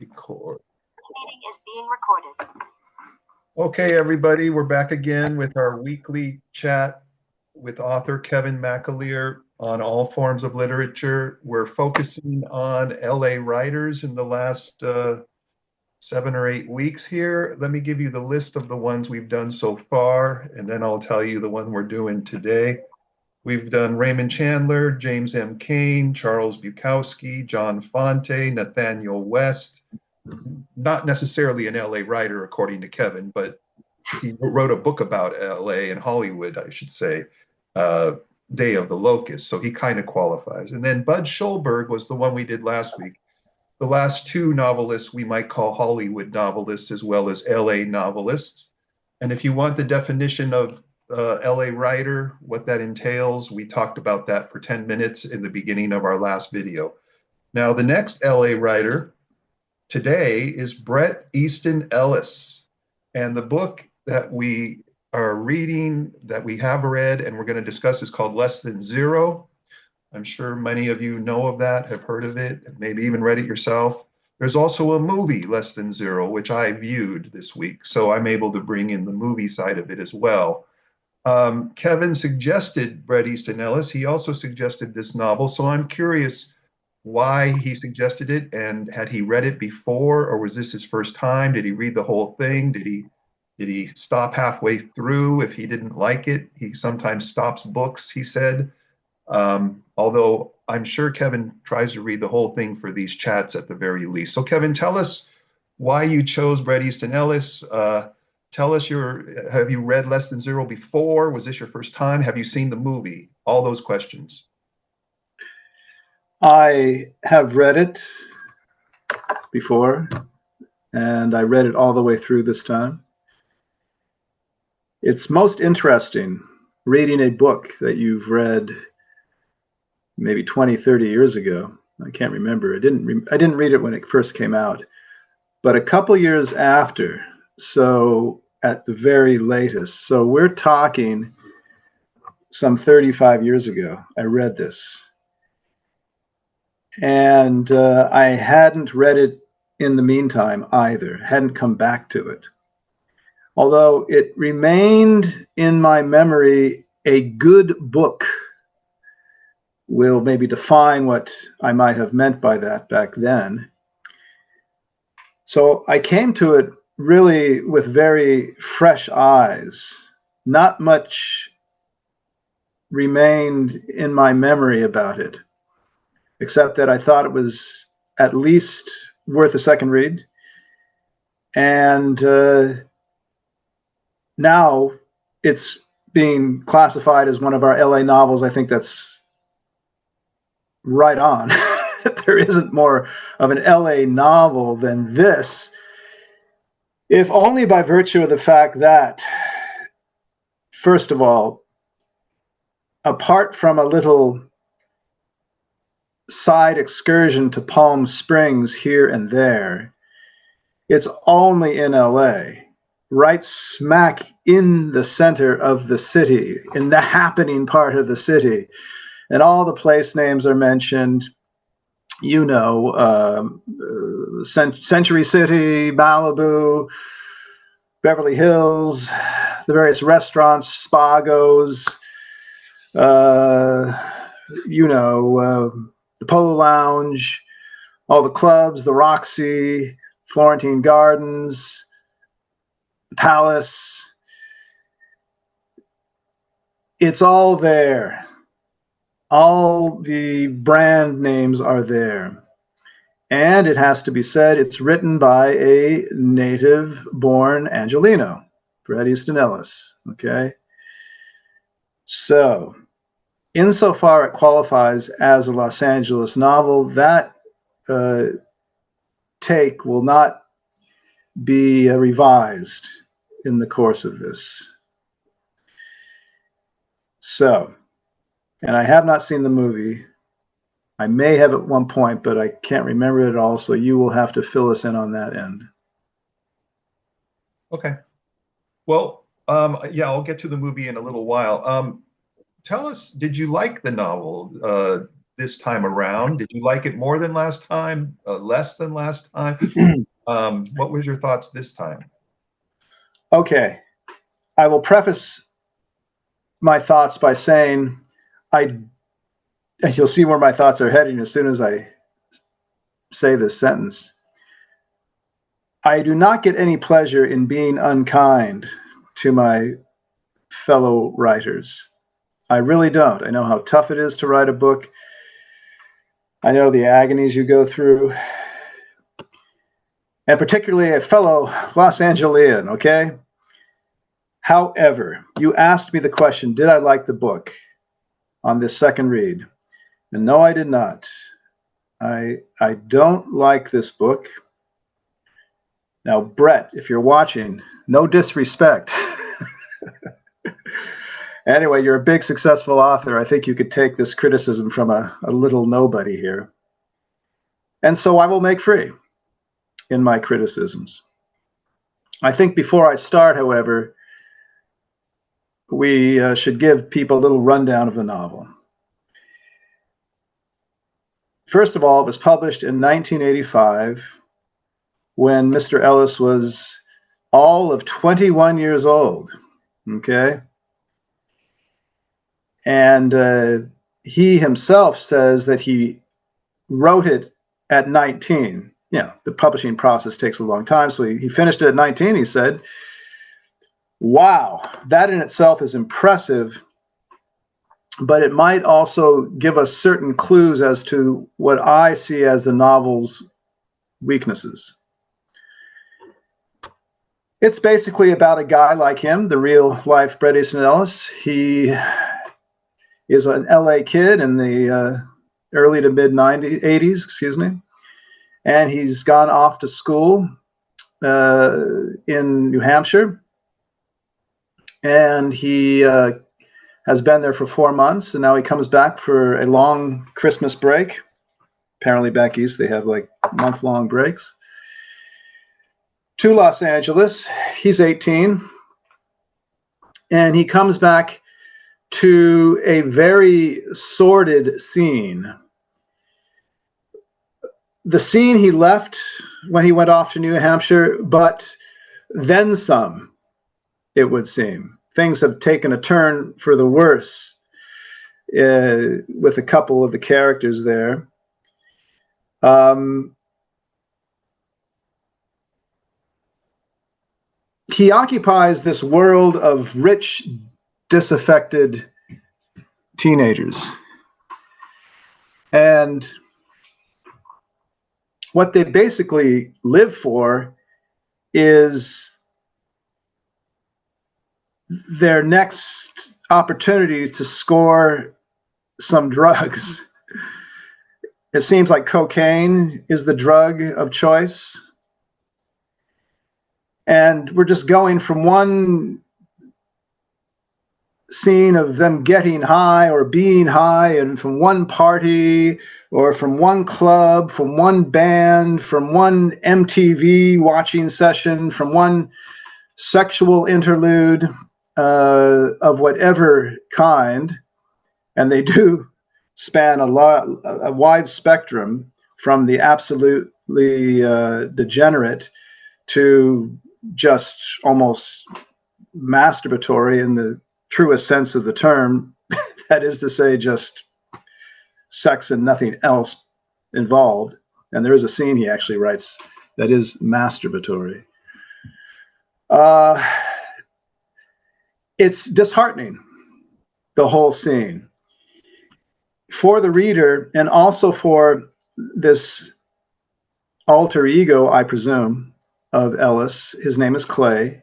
Record. Meeting is being recorded. Okay, everybody, we're back again with our weekly chat with author Kevin McAleer on all forms of literature. We're focusing on LA writers in the last 7 or 8 weeks here. Let me give you the list of the ones we've done so far, and then I'll tell you the one we're doing today. We've done Raymond Chandler, James M. Cain, Charles Bukowski, John Fonte, Nathaniel West, not necessarily an LA writer, according to Kevin, but he wrote a book about LA and Hollywood, I should say, Day of the Locust. So he kind of qualifies. And then Bud Schulberg was the one we did last week. The last two novelists we might call Hollywood novelists as well as LA novelists. And if you want the definition of LA writer, what that entails, we talked about that for 10 minutes in the beginning of our last video. Now, the next LA writer today is Bret Easton Ellis. And the book that we are reading, that we have read, and we're going to discuss is called Less Than Zero. I'm sure many of you know of that, have heard of it, maybe even read it yourself. There's also a movie, Less Than Zero, which I viewed this week, so I'm able to bring in the movie side of it as well. Kevin suggested Bret Easton Ellis. He also suggested this novel, so I'm curious why he suggested it, and had he read it before, or was this his first time? Did he read the whole thing? Did he stop halfway through if he didn't like it? He sometimes stops books, he said. Although I'm sure Kevin tries to read the whole thing for these chats at the very least. So Kevin, tell us why you chose Bret Easton Ellis. Tell us have you read Less Than Zero before? Was this your first time? Have you seen the movie? All those questions. I have read it before, and I read it all the way through this time. It's most interesting reading a book that you've read maybe 20, 30 years ago. I can't remember. I didn't read it when it first came out, but a couple years after, so at the very latest. So we're talking some 35 years ago, I read this. And I hadn't read it in the meantime either, hadn't come back to it. Although it remained in my memory a good book. Will maybe define what I might have meant by that back then. So I came to it really with very fresh eyes. Not much remained in my memory about it, except that I thought it was at least worth a second read. And now it's being classified as one of our LA novels. I think that's right on. There isn't more of an LA novel than this, if only by virtue of the fact that, first of all, apart from a little side excursion to Palm Springs here and there, it's only in LA, right smack in the center of the city, in the happening part of the city. And all the place names are mentioned, you know, Century City, Malibu, Beverly Hills, the various restaurants, Spagos, you know, the Polo Lounge, all the clubs, the Roxy, Florentine Gardens, the Palace. It's all there. All the brand names are there. And it has to be said, it's written by a native-born Angelino, Bret Easton Ellis, okay? So, insofar it qualifies as a Los Angeles novel, that take will not be revised in the course of this. So, and I have not seen the movie. I may have at one point, but I can't remember it all, so you will have to fill us in on that end. Okay. Well, yeah, I'll get to the movie in a little while. Tell us, did you like the novel? this time around? Did you like it more than last time? Less than last time? What was your thoughts this time? Okay, I will preface my thoughts by saying and you'll see where my thoughts are heading as soon as I say this sentence. I do not get any pleasure in being unkind to my fellow writers. I really don't. I know how tough it is to write a book. I know the agonies you go through. And particularly a fellow Los Angelean, okay? However, you asked me the question, did I like the book on this second read? And no, I did not. I don't like this book. Now, Bret, if you're watching, no disrespect. Anyway, you're a big, successful author. I think you could take this criticism from a little nobody here. And so I will make free in my criticisms. I think before I start, however, we should give people a little rundown of the novel. First of all, it was published in 1985 when Mr. Ellis was all of 21 years old, okay? And he himself says that he wrote it at 19. You know, the publishing process takes a long time, so he finished it at 19, he said. Wow, that in itself is impressive, but it might also give us certain clues as to what I see as the novel's weaknesses. It's basically about a guy like him, the real life Bret Easton Ellis. He is an LA kid in the early to mid 80s, excuse me. And he's gone off to school in New Hampshire. And he has been there for 4 months, and now he comes back for a long Christmas break. Apparently back east they have like month-long breaks. To Los Angeles. He's 18. And he comes back to a very sordid scene. The scene he left when he went off to New Hampshire, but then some, it would seem. Things have taken a turn for the worse with a couple of the characters there. He occupies this world of rich, disaffected teenagers. And what they basically live for is their next opportunity to score some drugs. It seems like cocaine is the drug of choice. And we're just going from one scene of them getting high or being high, and from one party or from one club, from one band, from one MTV watching session, from one sexual interlude of whatever kind. And they do span a wide spectrum, from the absolutely degenerate to just almost masturbatory in the truest sense of the term. That is to say, just sex and nothing else involved. And there is a scene he actually writes that is masturbatory. It's disheartening, the whole scene, for the reader, and also for this alter ego, I presume, of Ellis. His name is Clay.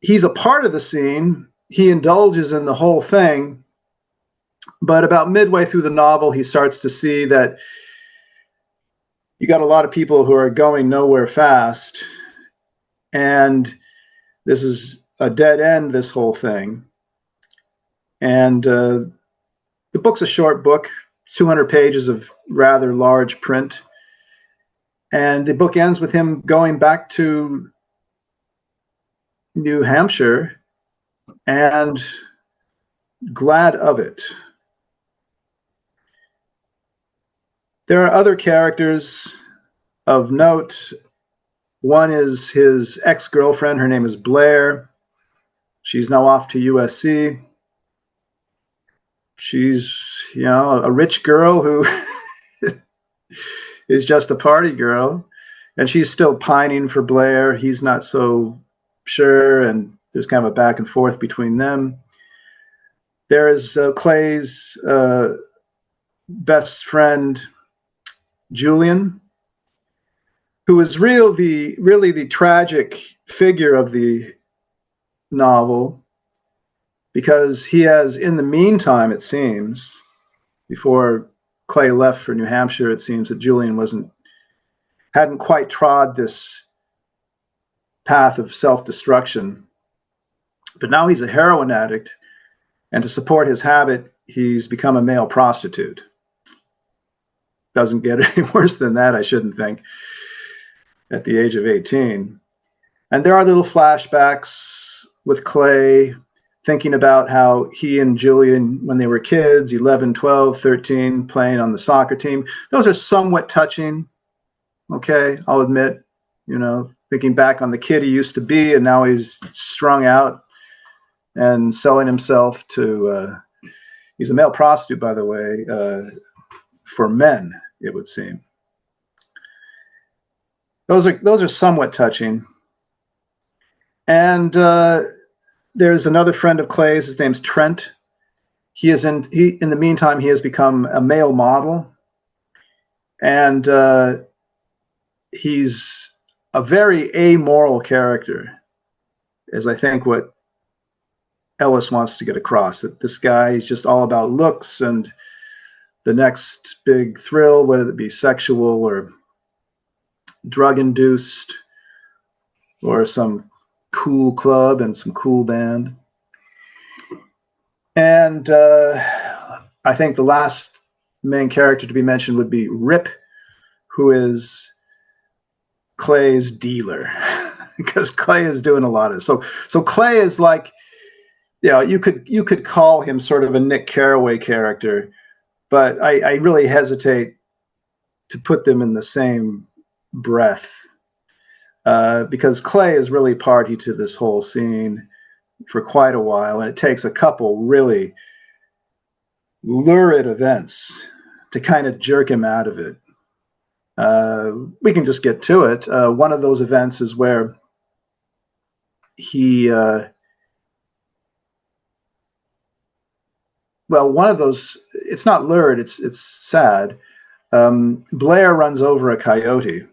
He's a part of the scene. He indulges in the whole thing. But about midway through the novel, he starts to see that you got a lot of people who are going nowhere fast. And this is a dead end, this whole thing. And the book's a short book, 200 pages of rather large print. And the book ends with him going back to New Hampshire, and glad of it. There are other characters of note. One is his ex-girlfriend. Her name is Blair. She's now off to USC. She's, a rich girl who is just a party girl, and she's still pining for Blair. He's not so sure, and there's kind of a back and forth between them. There is Clay's best friend, Julian, who is really the tragic figure of the novel, because he has, in the meantime, it seems, before Clay left for New Hampshire, it seems that Julian hadn't quite trod this path of self-destruction. But now he's a heroin addict, and to support his habit, he's become a male prostitute. Doesn't get any worse than that, I shouldn't think, at the age of 18. And there are little flashbacks with Clay thinking about how he and Julian, when they were kids, 11, 12, 13, playing on the soccer team. Those are somewhat touching, okay, I'll admit, thinking back on the kid he used to be, and now he's strung out and selling himself to, he's a male prostitute, by the way, for men, it would seem. Those are somewhat touching. And there's another friend of Clay's. His name's Trent. In the meantime, he has become a male model, and he's a very amoral character, is I think what Ellis wants to get across. That this guy is just all about looks and the next big thrill, whether it be sexual or drug-induced or some cool club and some cool band. And I think the last main character to be mentioned would be Rip, who is Clay's dealer, because Clay is doing a lot of so Clay is like, you could call him sort of a Nick Carraway character, but I really hesitate to put them in the same breath. Because Clay is really party to this whole scene for quite a while, and it takes a couple really lurid events to kind of jerk him out of it. We can just get to it. One of those events is where one of those, it's not lurid, it's sad. Blair runs over a coyote.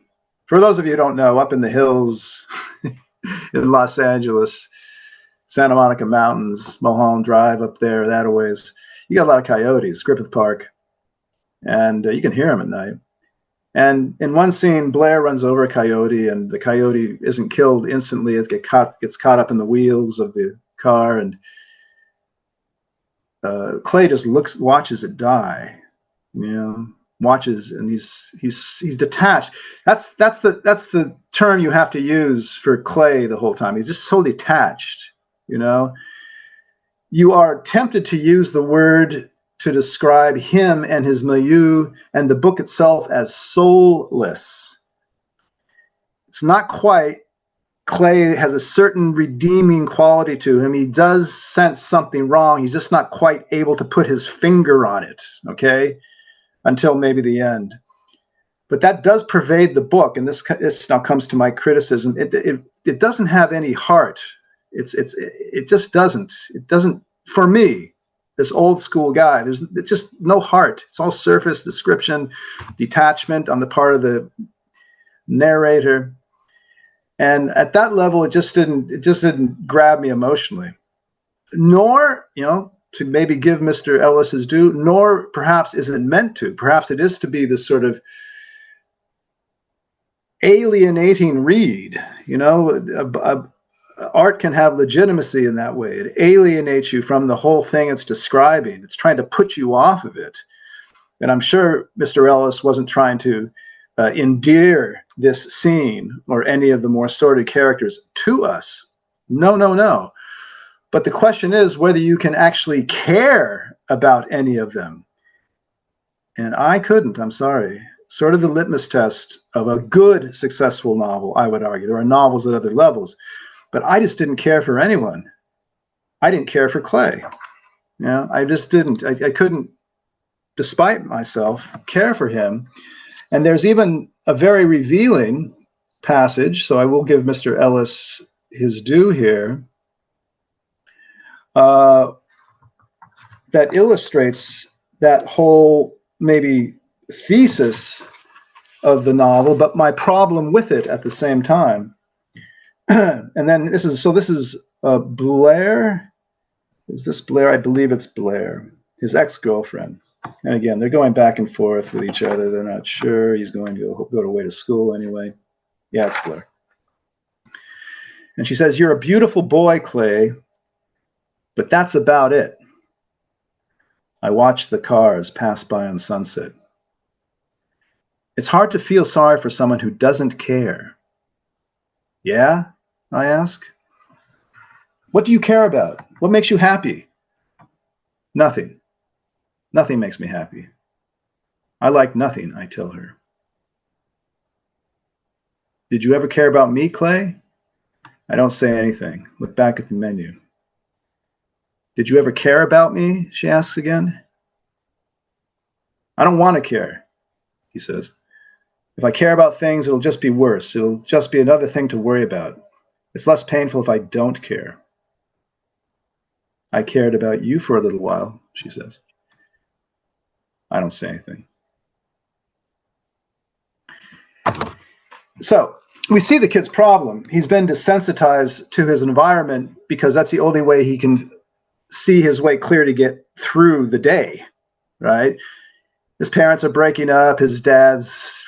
For those of you who don't know, up in the hills in Los Angeles, Santa Monica Mountains, Mulholland Drive up there, that a ways, you got a lot of coyotes, Griffith Park, and you can hear them at night. And in one scene, Blair runs over a coyote, and the coyote isn't killed instantly. It gets caught up in the wheels of the car, and Clay just watches it die, watches, and he's detached. That's the term you have to use for Clay the whole time. He's just so detached. You are tempted to use the word to describe him and his milieu and the book itself as soulless. It's not quite. Clay has a certain redeeming quality to him. He does sense something wrong. He's just not quite able to put his finger on it, okay, until maybe the end. But that does pervade the book, and this now comes to my criticism. It doesn't have any heart. It just doesn't. It doesn't, for me, this old school guy. There's just no heart. It's all surface description, detachment on the part of the narrator. And at that level, it just didn't grab me emotionally. Nor, to maybe give Mr. Ellis his due, nor perhaps is it meant to. Perhaps it is to be this sort of alienating read. Art can have legitimacy in that way. It alienates you from the whole thing it's describing. It's trying to put you off of it. And I'm sure Mr. Ellis wasn't trying to endear this scene or any of the more sordid characters to us. No. But the question is whether you can actually care about any of them. And I couldn't, I'm sorry. sort of the litmus test of a good, successful novel, I would argue. There are novels at other levels, but I just didn't care for anyone. I didn't care for Clay. I just didn't. I couldn't, despite myself, care for him. And there's even a very revealing passage, so I will give Mr. Ellis his due here, that illustrates that whole maybe thesis of the novel, but my problem with it at the same time. And then this is Blair. Is this Blair? I believe it's Blair, his ex-girlfriend. And again, they're going back and forth with each other. They're not sure. He's going to go away to school anyway. Yeah, it's Blair. And she says, "You're a beautiful boy, Clay, but that's about it. I watch the cars pass by on Sunset. It's hard to feel sorry for someone who doesn't care." "Yeah?" I ask. "What do you care about? What makes you happy?" "Nothing. Nothing makes me happy. I like nothing," I tell her. "Did you ever care about me, Clay?" I don't say anything. Look back at the menu. "Did you ever care about me?" she asks again. "I don't want to care," he says. "If I care about things, it'll just be worse. It'll just be another thing to worry about. It's less painful if I don't care." "I cared about you for a little while," she says. I don't say anything. So we see the kid's problem. He's been desensitized to his environment because that's the only way he can see his way clear to get through the day, right? His parents are breaking up. His dad's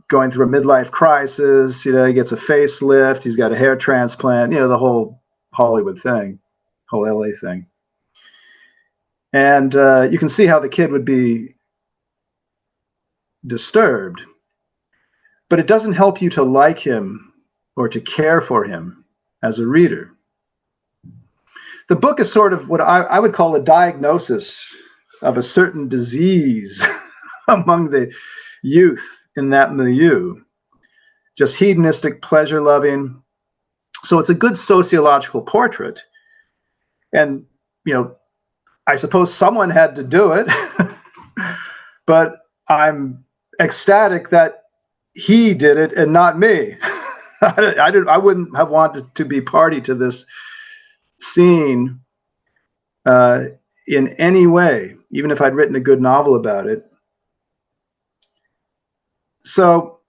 going through a midlife crisis. He gets a facelift. He's got a hair transplant, the whole Hollywood thing, whole LA thing. And you can see how the kid would be disturbed, but it doesn't help you to like him or to care for him as a reader. The book is sort of what I would call a diagnosis of a certain disease among the youth in that milieu, just hedonistic, pleasure-loving. So it's a good sociological portrait. And, I suppose someone had to do it, but I'm ecstatic that he did it and not me. I wouldn't have wanted to be party to this scene in any way, even if I'd written a good novel about it. So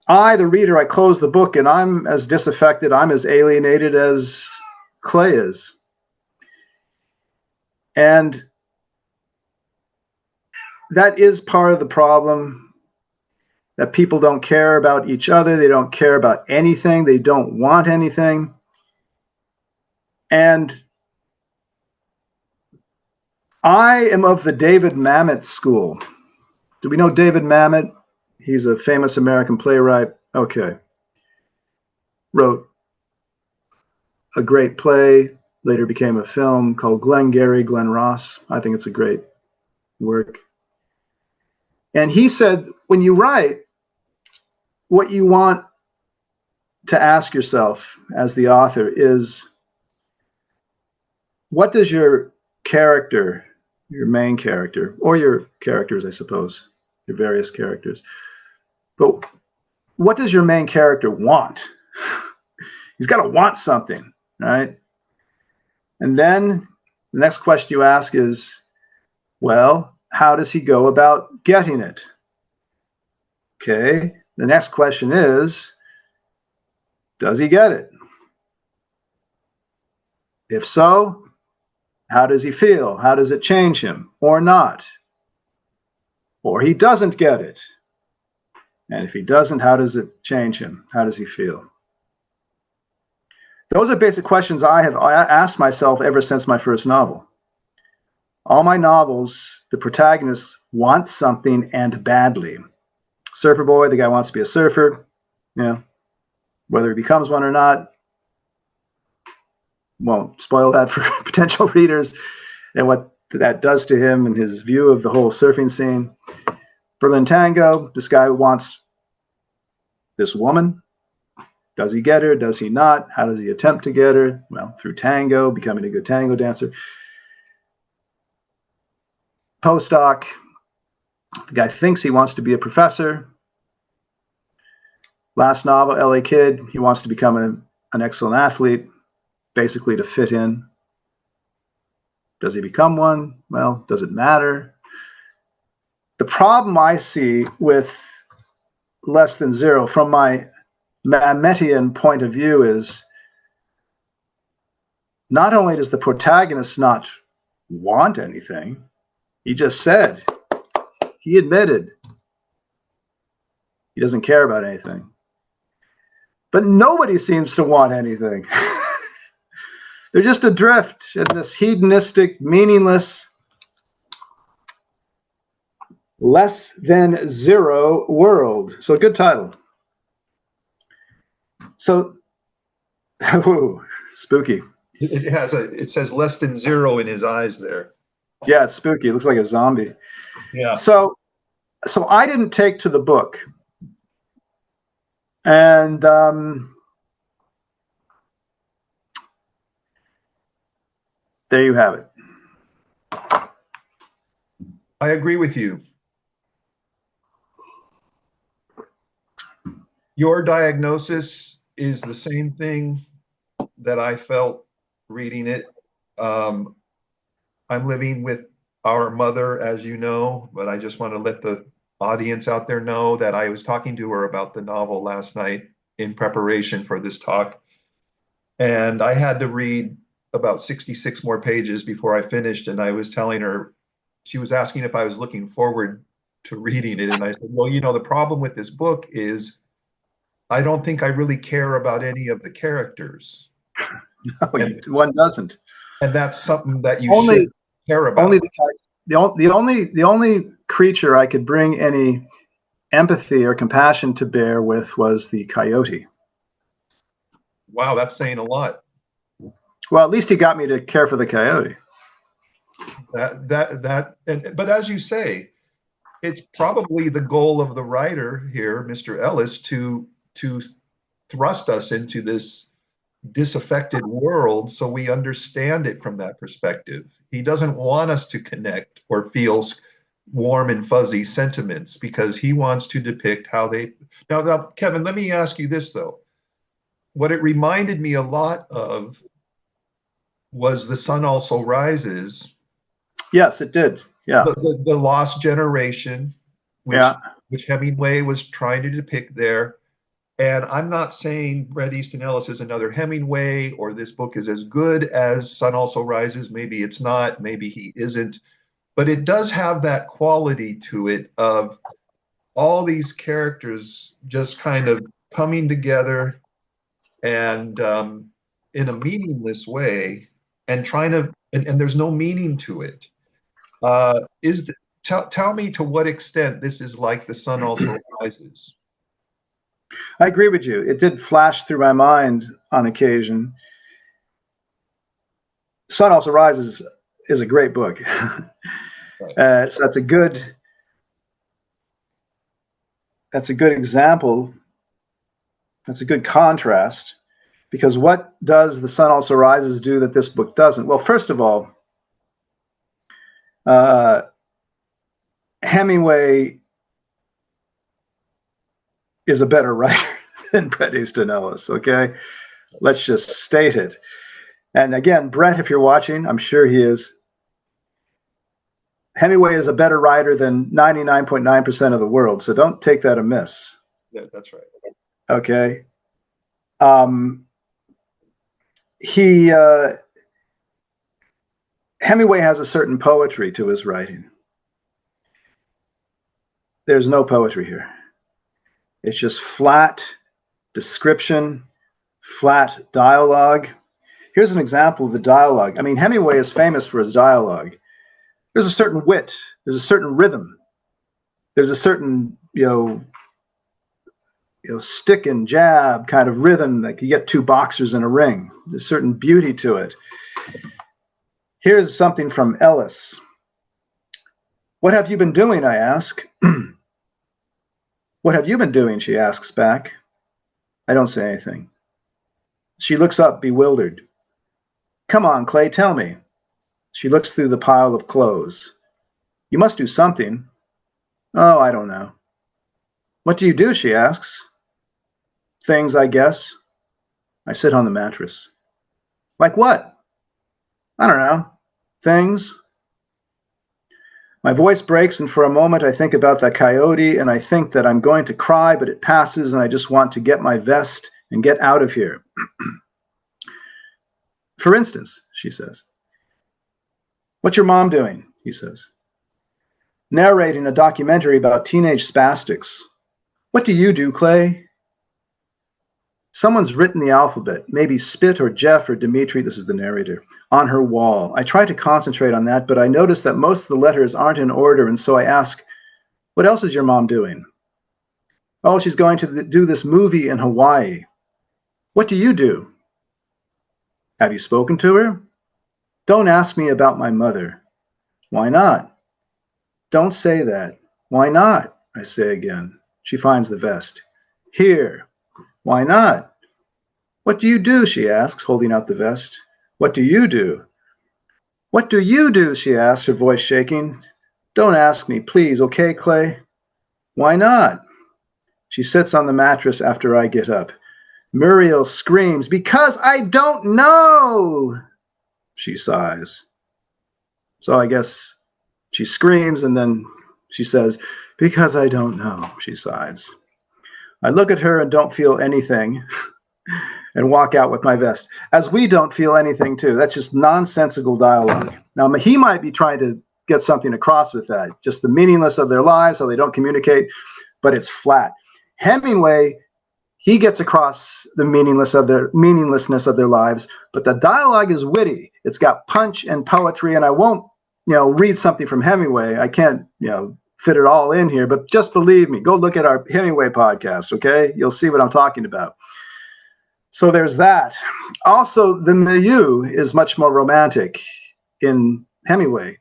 I, the reader, I close the book and I'm as disaffected, I'm as alienated as Clay is. And that is part of the problem, that people don't care about each other. They don't care about anything. They don't want anything. And I am of the David Mamet school. Do we know David Mamet? He's a famous American playwright. Okay. Wrote a great play, later became a film called Glengarry Glen Ross. I think it's a great work. And he said, when you write, what you want to ask yourself as the author is, what does your character, your main character, or your characters, I suppose, your various characters, but what does your main character want? He's got to want something, right? And then the next question you ask is, well, how does he go about getting it? Okay. The next question is, does he get it? If so, how does he feel? How does it change him or not? Or he doesn't get it. And if he doesn't, how does it change him? How does he feel? Those are basic questions I have asked myself ever since my first novel. All my novels, the protagonists want something and badly. Surfer boy, the guy wants to be a surfer. Whether he becomes one or not, won't spoil that for potential readers and what that does to him and his view of the whole surfing scene. Berlin Tango, this guy wants this woman. Does he get her? Does he not? How does he attempt to get her? Well, through tango, becoming a good tango dancer. Postdoc, the guy thinks he wants to be a professor. Last novel, LA Kid, he wants to become an excellent athlete, basically to fit in. Does he become one? Well, does it matter? The problem I see with Less Than Zero from my Mametian point of view is not only does the protagonist not want anything, he just said, he admitted he doesn't care about anything. But nobody seems to want anything. They're just adrift in this hedonistic, meaningless, less than zero world. So good title. So, ooh, spooky. It says less than zero in his eyes there. Yeah, it's spooky. It looks like a zombie. Yeah. So I didn't take to the book. And there you have it. I agree with you. Your diagnosis is the same thing that I felt reading it. I'm living with our mother, as you know, but I just want to let the audience out there know that I was talking to her about the novel last night in preparation for this talk. And I had to read about 66 more pages before I finished. And I was telling her, she was asking if I was looking forward to reading it. And I said, well, you know, the problem with this book is I don't think I really care about any of the characters. No, one doesn't. And that's something that you should care about. The only creature I could bring any empathy or compassion to bear with was the coyote. Wow, that's saying a lot. Well, at least he got me to care for the coyote. But as you say, it's probably the goal of the writer here, Mr. Ellis, to thrust us into this disaffected world so we understand it from that perspective. He doesn't want us to connect or feel warm and fuzzy sentiments because he wants to depict how they... Now, Kevin, let me ask you this, though. What it reminded me a lot of was The Sun Also Rises. Yes, it did. Yeah. The lost generation, which Hemingway was trying to depict there. And I'm not saying Bret Easton Ellis is another Hemingway or this book is as good as Sun Also Rises. Maybe it's not, maybe he isn't. But it does have that quality to it of all these characters just kind of coming together and in a meaningless way and trying to, and there's no meaning to it. Tell me to what extent this is like The Sun Also Rises. I agree with you. It did flash through my mind on occasion. Sun Also Rises is a great book. Right. So that's a good example. That's a good contrast, because what does The Sun Also Rises do that this book doesn't? Well, first of all, Hemingway is a better writer than Bret Easton Ellis, okay? Let's just state it. And again, Bret, if you're watching, I'm sure he is, Hemingway is a better writer than 99.9% of the world, so don't take that amiss. Yeah, that's right. Okay? Hemingway has a certain poetry to his writing. There's no poetry here. It's just flat description, flat dialogue. Here's an example of the dialogue. I mean, Hemingway is famous for his dialogue. There's a certain wit. There's a certain rhythm. There's a certain, stick and jab kind of rhythm, like you get two boxers in a ring. There's a certain beauty to it. Here's something from Ellis. What have you been doing, I ask. What have you been doing? She asks back. I don't say anything. She looks up, bewildered. Come on, Clay, tell me. She looks through the pile of clothes. You must do something. Oh, I don't know. What do you do? She asks. Things, I guess. I sit on the mattress. Like what? I don't know. Things. My voice breaks, and for a moment I think about that coyote, and I think that I'm going to cry, but it passes, and I just want to get my vest and get out of here. For instance, she says. What's your mom doing? He says. Narrating a documentary about teenage spastics. What do you do, Clay? Someone's written the alphabet, maybe Spit or Jeff or Dimitri, this is the narrator, on her wall. I try to concentrate on that, but I notice that most of the letters aren't in order, and so I ask, what else is your mom doing? Oh, she's going to do this movie in Hawaii. What do you do? Have you spoken to her? Don't ask me about my mother. Why not? Don't say that. Why not? I say again. She finds the vest. Here. Why not? What do you do? She asks, holding out the vest. What do you do? What do you do? She asks, her voice shaking. Don't ask me, please, okay, Clay? Why not? She sits on the mattress after I get up. Muriel screams, because I don't know! She sighs. So I guess she screams and then she says, because I don't know, she sighs. I look at her and don't feel anything and walk out with my vest. As we don't feel anything too. That's just nonsensical dialogue. Now, he might be trying to get something across with that, just the meaningless of their lives, how they don't communicate, but it's flat. Hemingway, he gets across the meaninglessness of their lives, but the dialogue is witty. It's got punch and poetry, and I won't, read something from Hemingway. I can't, fit it all in here, but just believe me, go look at our Hemingway podcast, okay? You'll see what I'm talking about. So there's that. Also, the milieu is much more romantic in Hemingway.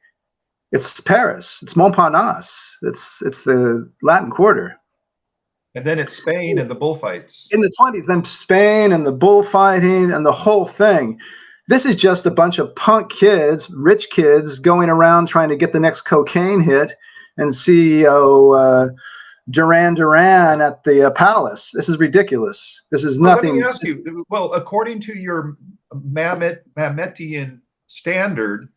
It's Paris. It's Montparnasse. It's the Latin Quarter. And then it's Spain and the bullfights. In the 20s, then Spain and the bullfighting and the whole thing. This is just a bunch of punk kids, rich kids, going around trying to get the next cocaine hit and see Duran Duran at the palace. This is ridiculous. This is nothing. Let me ask you, well, according to your Mametian standard,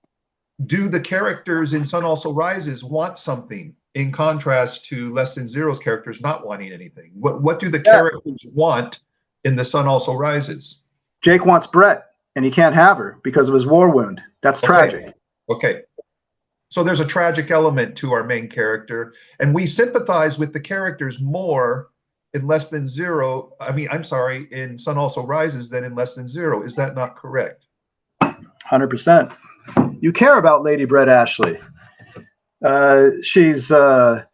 do the characters in Sun Also Rises want something in contrast to Less Than Zero's characters not wanting anything? What do the characters want in The Sun Also Rises? Jake wants Bret, and he can't have her because of his war wound. That's tragic. Okay. So there's a tragic element to our main character, and we sympathize with the characters more in Less Than Zero. In Sun Also Rises than in Less Than Zero. Is that not correct? 100%. You care about Lady Bret Ashley. She's a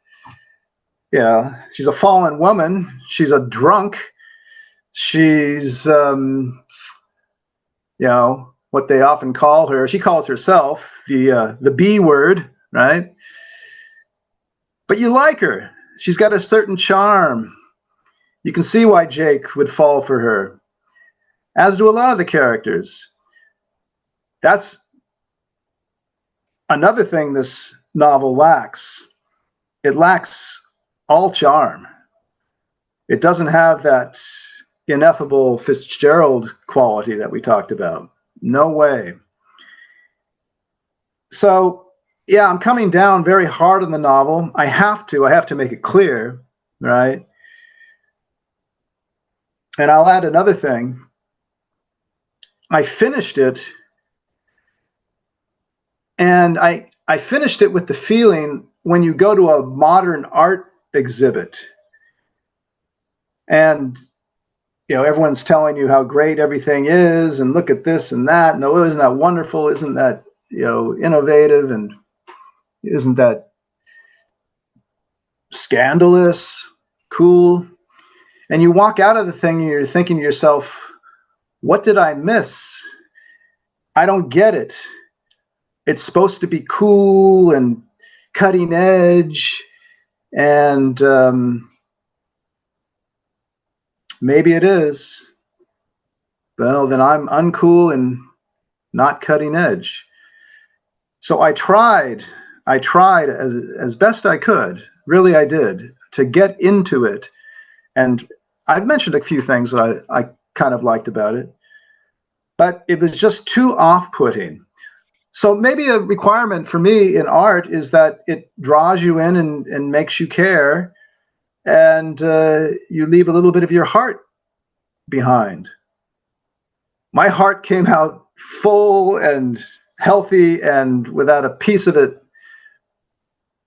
fallen woman. She's a drunk. She's, what they often call her. She calls herself the B word, right? But you like her. She's got a certain charm. You can see why Jake would fall for her, as do a lot of the characters. That's another thing this novel lacks. It lacks all charm. It doesn't have that ineffable Fitzgerald quality that we talked about. No way. So, yeah, I'm coming down very hard on the novel. I have to make it clear, right? And I'll add another thing. I finished it, and I finished it with the feeling when you go to a modern art exhibit and everyone's telling you how great everything is and look at this and that. No, isn't that wonderful? Isn't that, innovative? And isn't that scandalous? Cool. And you walk out of the thing and you're thinking to yourself, what did I miss? I don't get it. It's supposed to be cool and cutting edge and maybe it is. Well, then I'm uncool and not cutting edge. So I tried as best I could, really I did, to get into it. And I've mentioned a few things that I kind of liked about it, but it was just too off-putting. So maybe a requirement for me in art is that it draws you in and makes you care, and you leave a little bit of your heart behind. My heart came out full and healthy and without a piece of it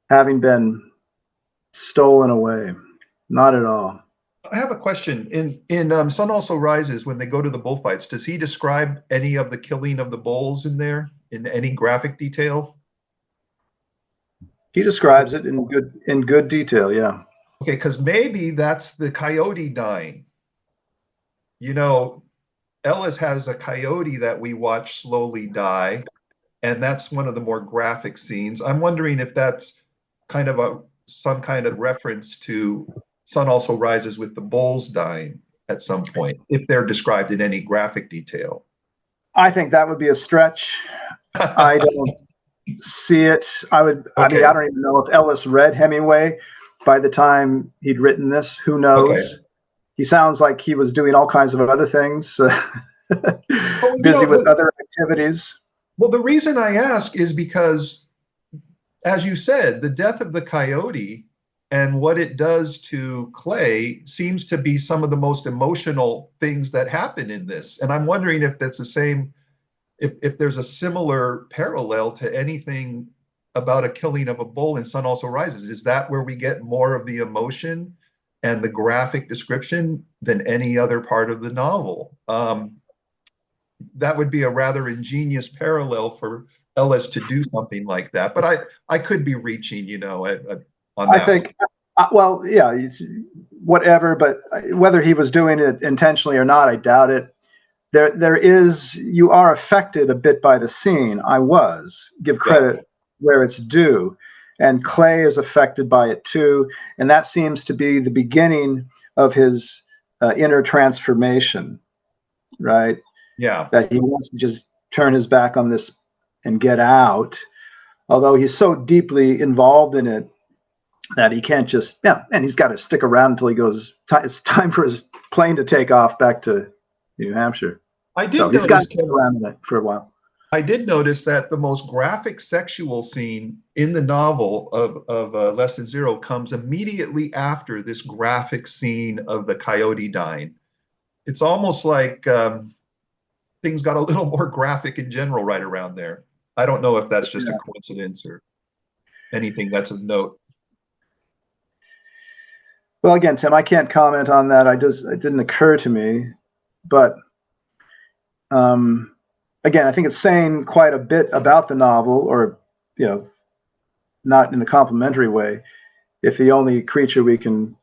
having been stolen away. Not at all. I have a question. In Sun Also Rises, when they go to the bullfights, does he describe any of the killing of the bulls in there in any graphic detail? He describes it in good detail, yeah. Okay, because maybe that's the coyote dying. You know, Ellis has a coyote that we watch slowly die, and that's one of the more graphic scenes. I'm wondering if that's kind of some kind of reference to Sun Also Rises with the bulls dying at some point, if they're described in any graphic detail. I think that would be a stretch. I don't see it. I mean, I don't even know if Ellis read Hemingway by the time he'd written this. Who knows? Okay. He sounds like he was doing all kinds of other things, busy with other activities. Well, the reason I ask is because, as you said, the death of the coyote and what it does to Clay seems to be some of the most emotional things that happen in this. And I'm wondering if that's the same, if there's a similar parallel to anything about a killing of a bull in Sun Also Rises. Is that where we get more of the emotion and the graphic description than any other part of the novel? That would be a rather ingenious parallel for Ellis to do something like that. But I could be reaching, on that. I think, well, yeah, it's whatever. But whether he was doing it intentionally or not, I doubt it. You are affected a bit by the scene. I was. Give credit where it's due. And Clay is affected by it too. And that seems to be the beginning of his inner transformation, right? Yeah. That he wants to just turn his back on this and get out. Although he's so deeply involved in it that he can't just, and he's got to stick around until he goes, it's time for his plane to take off back to New Hampshire. He's got to stick around for a while. I did notice that the most graphic sexual scene in the novel of Less Than Zero comes immediately after this graphic scene of the coyote dying. It's almost like things got a little more graphic in general right around there. I don't know if that's just a coincidence or anything that's of note. Well, again, Tim, I can't comment on that. It didn't occur to me, but again, I think it's saying quite a bit about the novel, or not in a complimentary way, if the only creature we can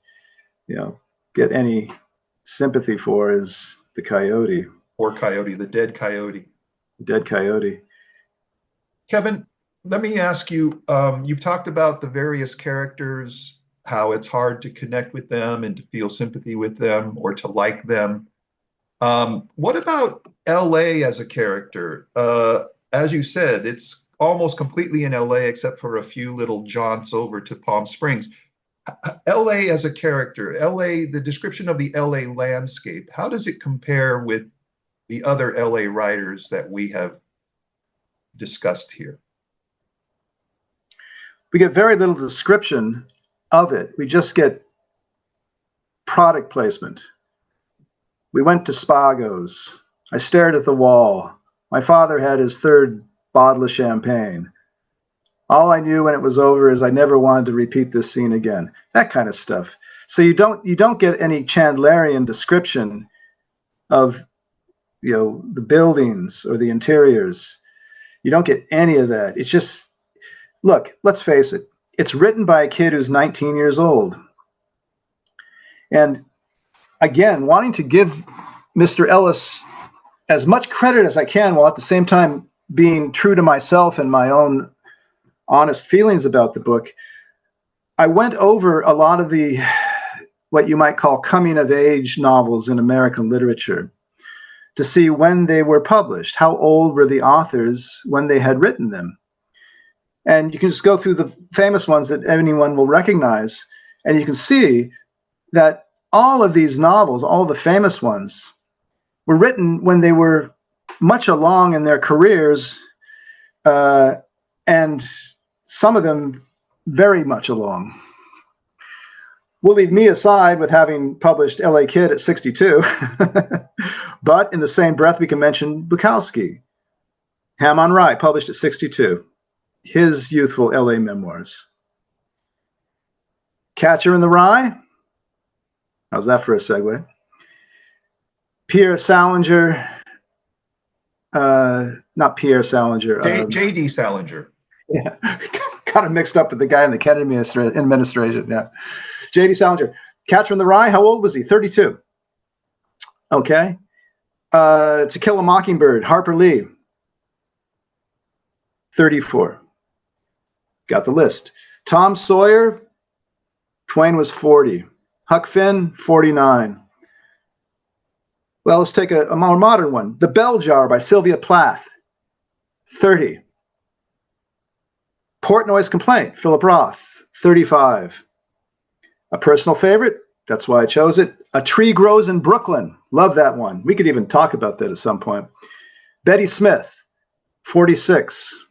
get any sympathy for is the coyote. Or coyote, the dead coyote. Dead coyote. Kevin, let me ask you, you've talked about the various characters, how it's hard to connect with them and to feel sympathy with them or to like them. What about LA as a character? As you said, it's almost completely in LA except for a few little jaunts over to Palm Springs. LA as a character, LA, the description of the LA landscape, how does it compare with the other LA writers that we have discussed here? We get very little description of it. We just get product placement. We went to Spago's. I stared at the wall. My father had his third bottle of champagne. All I knew when it was over is I never wanted to repeat this scene again. That kind of stuff. So you don't get any Chandlerian description of the buildings or the interiors. You don't get any of that. It's just, look, let's face it. It's written by a kid who's 19 years old. And again, wanting to give Mr. Ellis as much credit as I can while at the same time being true to myself and my own honest feelings about the book, I went over a lot of the what you might call coming-of-age novels in American literature to see when they were published. How old were the authors when they had written them? And you can just go through the famous ones that anyone will recognize, and you can see that all of these novels, all the famous ones, were written when they were much along in their careers, and some of them very much along. We'll leave me aside with having published L.A. Kid at 62, but in the same breath we can mention Bukowski. Ham on Rye, published at 62, his youthful L.A. memoirs. Catcher in the Rye, how's that for a segue? Pierre Salinger, not Pierre Salinger. J.D. Salinger. Yeah, got him mixed up with the guy in the Kennedy administration. Yeah, J.D. Salinger. Catcher in the Rye, how old was he? 32. Okay. To Kill a Mockingbird, Harper Lee, 34. Got the list. Tom Sawyer, Twain was 40. Huck Finn, 49. Well, let's take a more modern one. The Bell Jar by Sylvia Plath, 30. Portnoy's Complaint, Philip Roth, 35. A personal favorite, that's why I chose it. A Tree Grows in Brooklyn. Love that one. We could even talk about that at some point. Betty Smith, 46.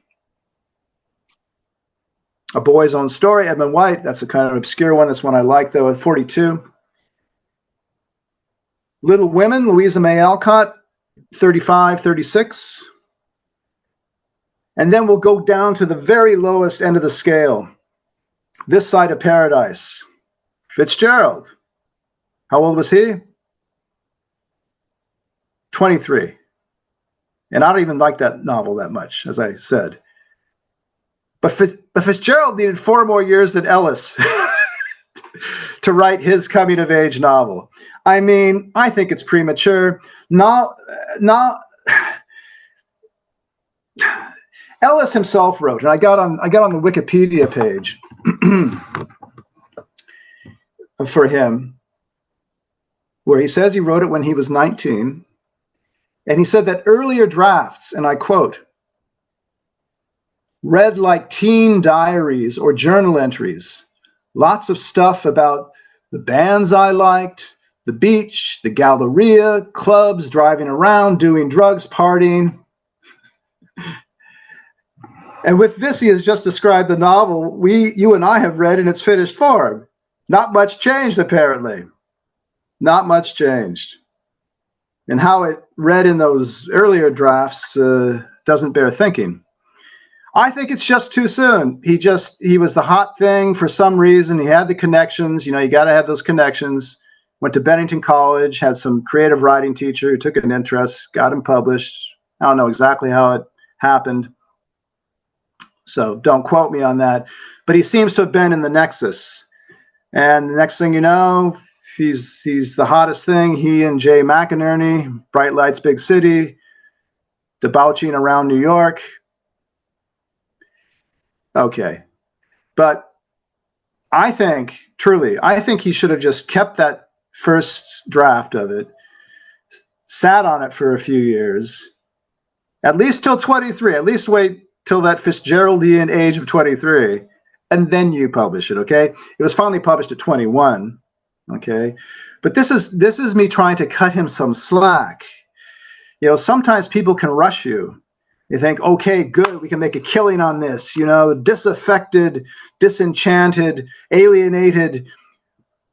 A Boy's Own Story, Edmund White. That's a kind of obscure one. That's one I like, though, at 42. Little Women, Louisa May Alcott, 35, 36. And then we'll go down to the very lowest end of the scale. This Side of Paradise. Fitzgerald. How old was he? 23. And I don't even like that novel that much, as I said. But Fitzgerald needed 4 more years than Ellis to write his coming-of-age novel. I mean, I think it's premature. Ellis himself wrote, and I got on the Wikipedia page for him, where he says he wrote it when he was 19, and he said that earlier drafts, and I quote, read like teen diaries or journal entries, lots of stuff about the bands I liked, the beach, the Galleria, clubs, driving around, doing drugs, partying. And with this, he has just described the novel you and I have read in its finished form. Not much changed, apparently. Not much changed. And how it read in those earlier drafts doesn't bear thinking. I think it's just too soon. He was the hot thing for some reason. He had the connections. You know, you got to have those connections. Went to Bennington College, had some creative writing teacher who took an interest, got him published. I don't know exactly how it happened, so don't quote me on that. But he seems to have been in the nexus. And the next thing you know, he's the hottest thing. He and Jay McInerney, Bright Lights, Big City, debauching around New York. Okay. But I think he should have just kept that first draft of it, sat on it for a few years, at least till 23, at least wait till that Fitzgeraldian age of 23, and then you publish it, okay? It was finally published at 21, okay? But this is me trying to cut him some slack. You know, sometimes people can rush you. You think, okay, good, we can make a killing on this, you know, disaffected, disenchanted, alienated,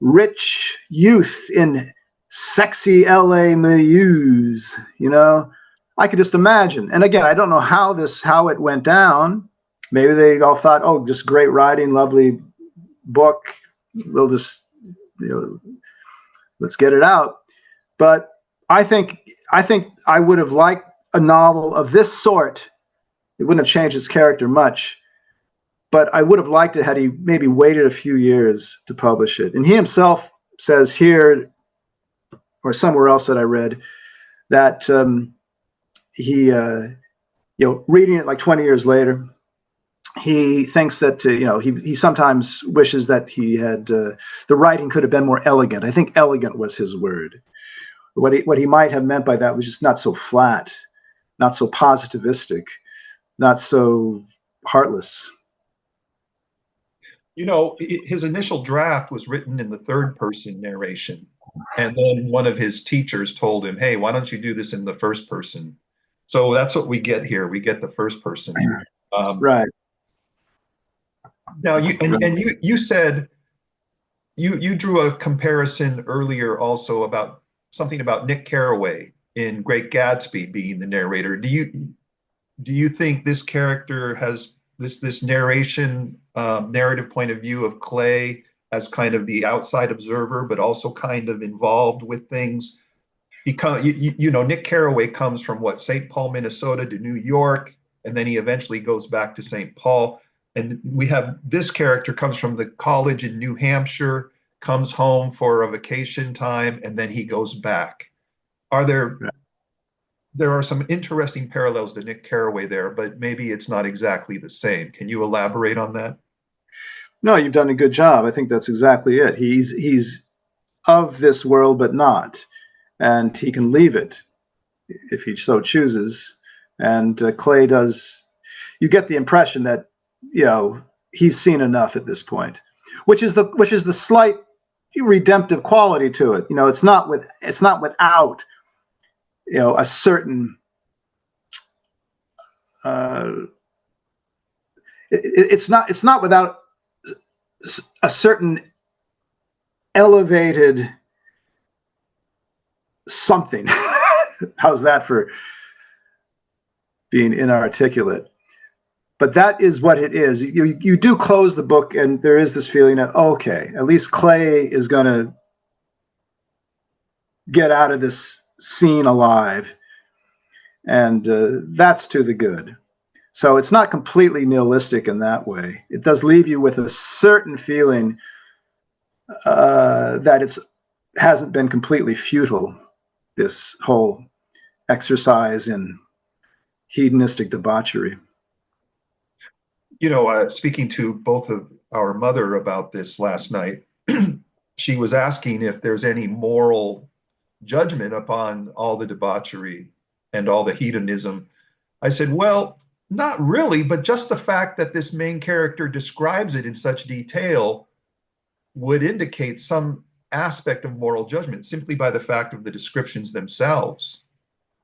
rich youth in sexy LA milieus, you know. I could just imagine. And again, I don't know how it went down. Maybe they all thought, oh, just great writing, lovely book. We'll just, you know, let's get it out. But I think I would have liked a novel of this sort. It wouldn't have changed its character much, but I would have liked it had he maybe waited a few years to publish it. And he himself says here, or somewhere else that I read, that he, reading it like 20 years later, he thinks that he sometimes wishes that he had the writing could have been more elegant. I think elegant was his word. What he might have meant by that was just not so flat, not so positivistic, not so heartless. His initial draft was written in the third person narration. And then one of his teachers told him, hey, why don't you do this in the first person? So that's what we get here. We get the first person. Right. Now, you said you drew a comparison earlier also about something about Nick Carraway in Great Gatsby being the narrator. Do you think this character has this narration narrative point of view of Clay as kind of the outside observer, but also kind of involved with things? Nick Carraway comes from St. Paul, Minnesota to New York, and then he eventually goes back to St. Paul. And we have this character comes from the college in New Hampshire, comes home for a vacation time, and then he goes back. There are some interesting parallels to Nick Carraway there, but maybe it's not exactly the same. Can you elaborate on that? No, you've done a good job. I think that's exactly it. He's of this world, but not, and he can leave it if he so chooses. And Clay does. You get the impression that he's seen enough at this point, which is the slight redemptive quality to it. It's not without a certain it's not without a certain elevated something. How's that for being inarticulate? But that is what it is. You do close the book, and there is this feeling that, okay, at least Clay is going to get out of this scene alive, and that's to the good. So it's not completely nihilistic in that way. It does leave you with a certain feeling that it hasn't been completely futile, this whole exercise in hedonistic debauchery. Speaking to both of our mother about this last night, she was asking if there's any moral judgment upon all the debauchery and all the hedonism. I said, well, not really, but just the fact that this main character describes it in such detail would indicate some aspect of moral judgment simply by the fact of the descriptions themselves.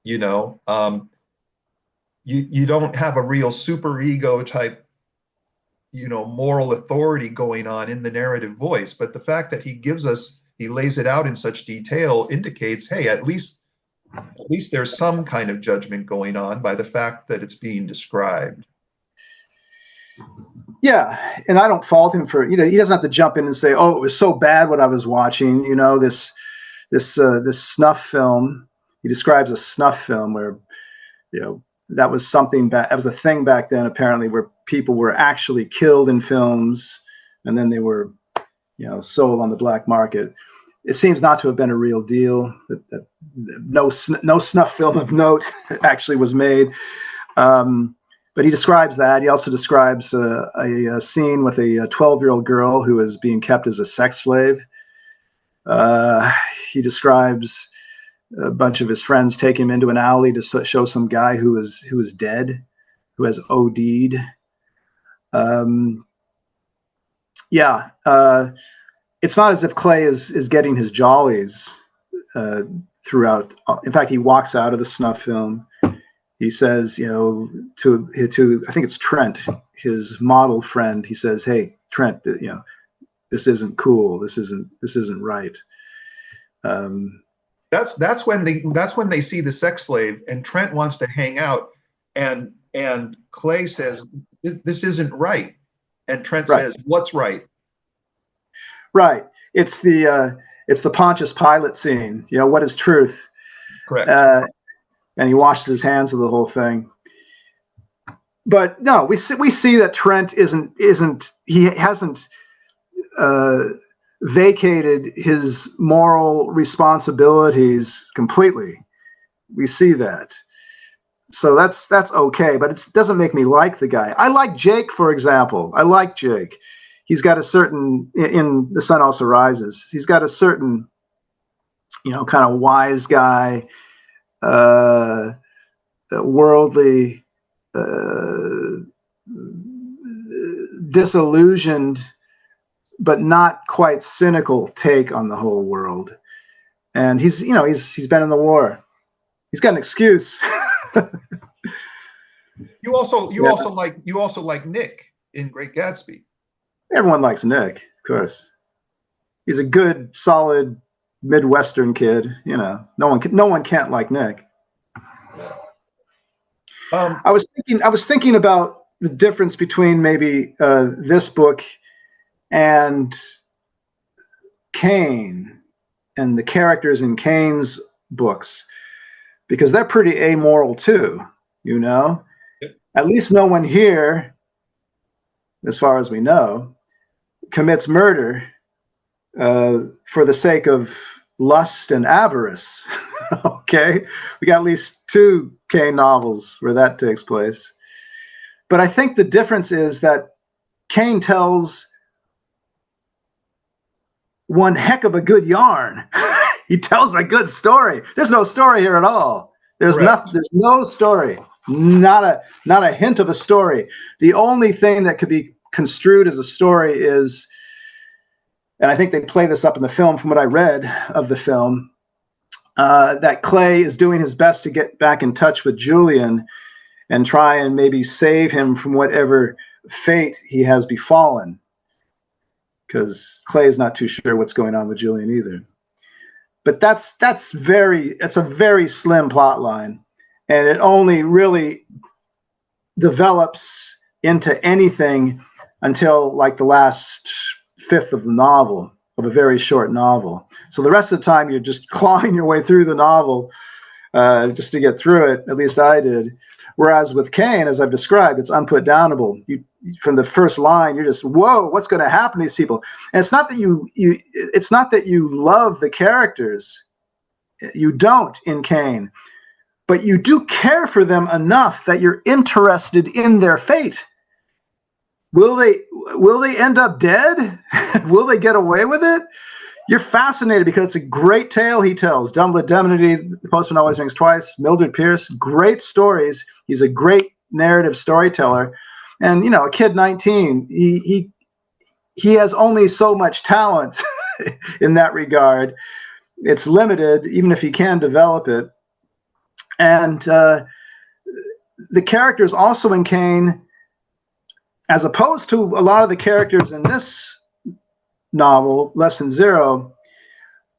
You don't have a real superego type moral authority going on in the narrative voice, but the fact that he lays it out in such detail indicates, hey, at least there's some kind of judgment going on by the fact that it's being described. Yeah, and I don't fault him for, he doesn't have to jump in and say, oh, it was so bad what I was watching, this snuff film. He describes a snuff film where, that was something that was a thing back then, apparently, where people were actually killed in films and then they were, sold on the black market. It seems not to have been a real deal. That no snuff film of note actually was made. But he describes that. He also describes a scene with a 12-year-old girl who is being kept as a sex slave. He describes a bunch of his friends take him into an alley to show some guy who is dead, who has OD'd. It's not as if Clay is getting his jollies throughout. In fact, he walks out of the snuff film. He says, to I think it's Trent, his model friend. He says, "Hey, Trent, this isn't cool. This isn't right." That's when they see the sex slave, and Trent wants to hang out, and Clay says, "This isn't right," and Trent says, "What's right?" Right. It's the Pontius Pilate scene. What is truth? Correct. And he washes his hands of the whole thing. But no, we see that Trent he hasn't vacated his moral responsibilities completely. We see that. So that's okay, but it doesn't make me like the guy. I like Jake, for example. I like Jake. He's got a certain, in The Sun Also Rises, he's got a certain, kind of wise guy, worldly, disillusioned, but not quite cynical take on the whole world. And he's been in the war. He's got an excuse. You also like Nick in Great Gatsby. Everyone likes Nick, of course. He's a good, solid Midwestern kid. No one can't like Nick. I was thinking about the difference between maybe this book and Kane and the characters in Kane's books, because they're pretty amoral too. Yep. At least no one here, as far as we know, commits murder for the sake of lust and avarice. Okay, we got at least 2 Kane novels where that takes place. But I think the difference is that Kane tells one heck of a good yarn. He tells a good story. There's no story here at all. There's no story. Not a hint of a story. The only thing that could be construed as a story is, and I think they play this up in the film from what I read of the film, that Clay is doing his best to get back in touch with Julian and try and maybe save him from whatever fate he has befallen, because Clay is not too sure what's going on with Julian either. But it's a very slim plot line, and it only really develops into anything until like the last fifth of the novel, of a very short novel. So the rest of the time you're just clawing your way through the novel just to get through it. At least I did. Whereas with Kane, as I've described, it's unputdownable. From the first line, you're just, whoa, what's going to happen to these people? And it's not that it's not that you love the characters. You don't in Kane, but you do care for them enough that you're interested in their fate. Will they end up dead? Will they get away with it? You're fascinated because it's a great tale he tells. Dumb Indemnity, The Postman Always Rings Twice, Mildred Pierce, great stories. He's a great narrative storyteller. And, a kid 19, he has only so much talent in that regard. It's limited, even if he can develop it. And the characters also in Kane, as opposed to a lot of the characters in this novel, Less Than Zero,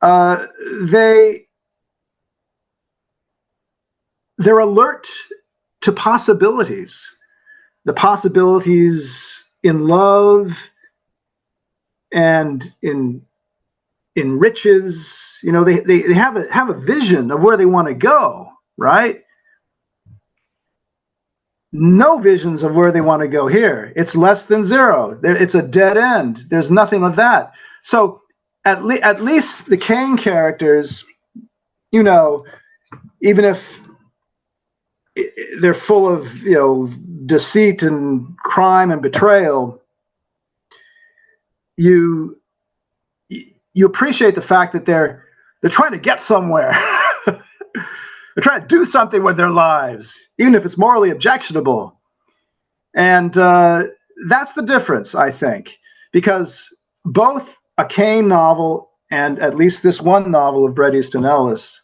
they're alert to possibilities. The possibilities in love and in riches. They have a vision of where they want to go, right? No visions of where they want to go here. It's less than zero. It's a dead end. There's nothing of that. So at least the Kane characters, even if they're full of deceit and crime and betrayal, you appreciate the fact that they're trying to get somewhere. They're trying to do something with their lives, even if it's morally objectionable. And that's the difference, I think, because both a Kane novel and at least this one novel of Bret Easton Ellis,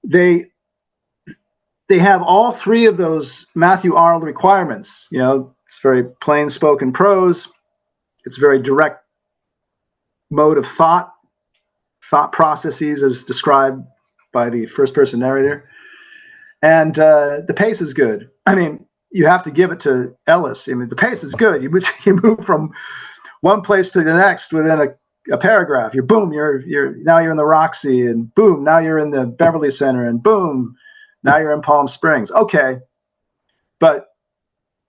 they have all 3 of those Matthew Arnold requirements. It's very plain spoken prose. It's very direct mode of thought processes as described by the first-person narrator. And the pace is good. I mean, you have to give it to Ellis. I mean, the pace is good. You move from one place to the next within a paragraph. You're now you're in the Roxy, and boom, now you're in the Beverly Center, and boom, now you're in Palm Springs. Okay, but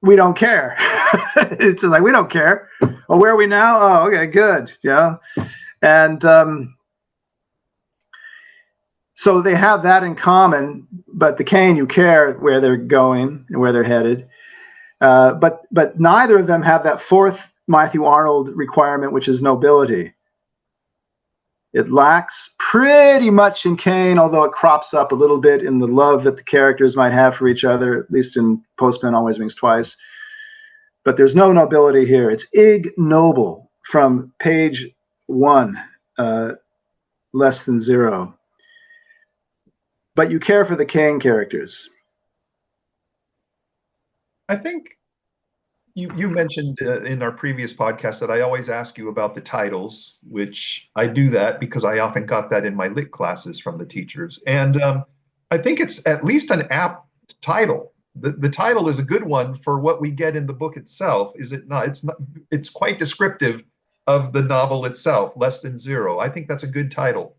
we don't care. It's like, we don't care. Well, where are we now? Oh, okay, good. Yeah. And so they have that in common, but the Kane, you care where they're going and where they're headed. But neither of them have that fourth Matthew Arnold requirement, which is nobility. It lacks pretty much in Kane, although it crops up a little bit in the love that the characters might have for each other, at least in Postman Always Wings Twice. But there's no nobility here. It's ignoble from page 1, less than 0. But you care for the Kane characters. I think you mentioned in our previous podcast that I always ask you about the titles, which I do that because I often got that in my lit classes from the teachers. And I think it's at least an apt title. The title is a good one for what we get in the book itself, is it not? It's quite descriptive of the novel itself, Less Than Zero. I think that's a good title.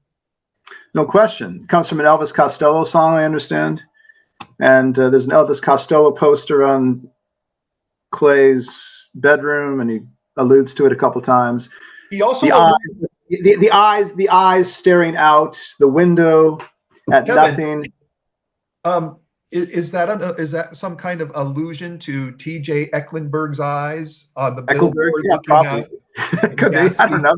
No question. It comes from an Elvis Costello song, I understand. And there's an Elvis Costello poster on Clay's bedroom, and he alludes to it a couple times. He also the eyes staring out the window at Kevin, nothing. Is that some kind of allusion to T.J. Ecklenburg's eyes on the billboard looking out? Could be. I don't know.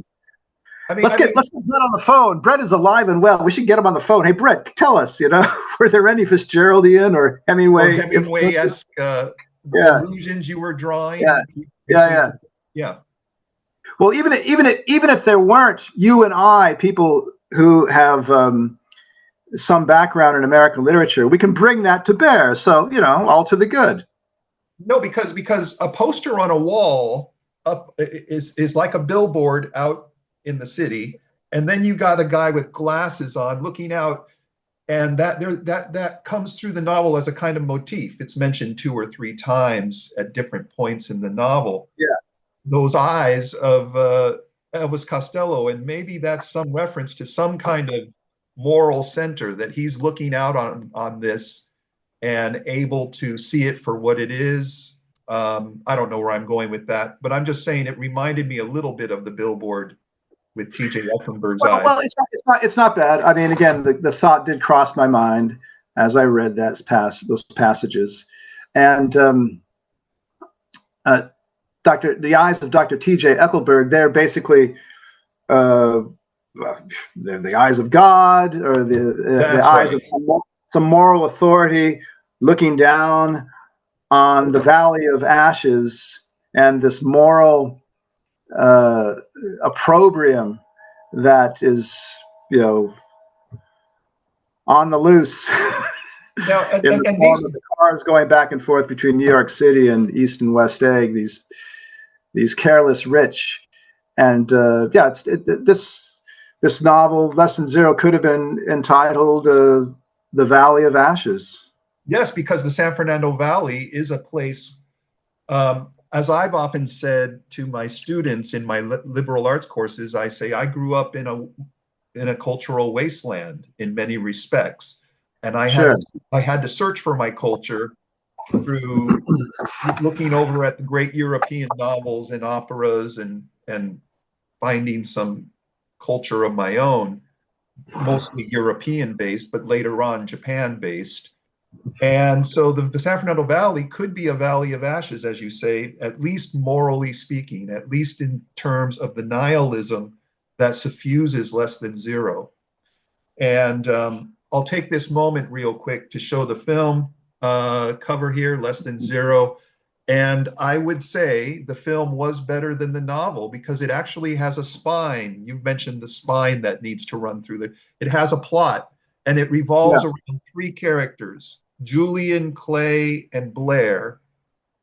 Let's get Brett on the phone. Brett is alive and well. We should get him on the phone. Hey, Brett, tell us. Were there any Fitzgeraldian or Hemingway-esque allusions you were drawing? Yeah. Well, even if there weren't, you and I, people who have some background in American literature, we can bring that to bear. So all to the good. No, because a poster on a wall up is like a billboard out in the city, and then you got a guy with glasses on looking out, and that comes through the novel as a kind of motif. It's mentioned 2 or 3 times at different points in the novel. Yeah, those eyes of Elvis Costello, and maybe that's some reference to some kind of moral center that he's looking out on this and able to see it for what it is. I don't know where I'm going with that, but I'm just saying it reminded me a little bit of the billboard with T.J. Ecklenburg's eyes. Well, it's not bad. I mean, again, the thought did cross my mind as I read those passages, and the eyes of Dr. T.J. Ecklenburg, they're basically they're the eyes of God, or the eyes of some moral authority looking down on the Valley of Ashes, and this moral opprobrium that is, on the loose. Now, and the form of the cars going back and forth between New York City and East and West Egg, these careless rich, and this novel, Less Than Zero, could have been entitled "The Valley of Ashes." Yes, because the San Fernando Valley is a place, as I've often said to my students in my liberal arts courses, I say I grew up in a cultural wasteland in many respects. And I had to search for my culture through looking over at the great European novels and operas and finding some culture of my own, mostly European based, but later on Japan based. And so the San Fernando Valley could be a valley of ashes, as you say, at least morally speaking, at least in terms of the nihilism that suffuses Less Than Zero. And I'll take this moment real quick to show the film cover here, Less Than Zero. And I would say the film was better than the novel because it actually has a spine. You've mentioned the spine that needs to run through it has a plot, and it revolves around 3 characters, Julian, Clay, and Blair.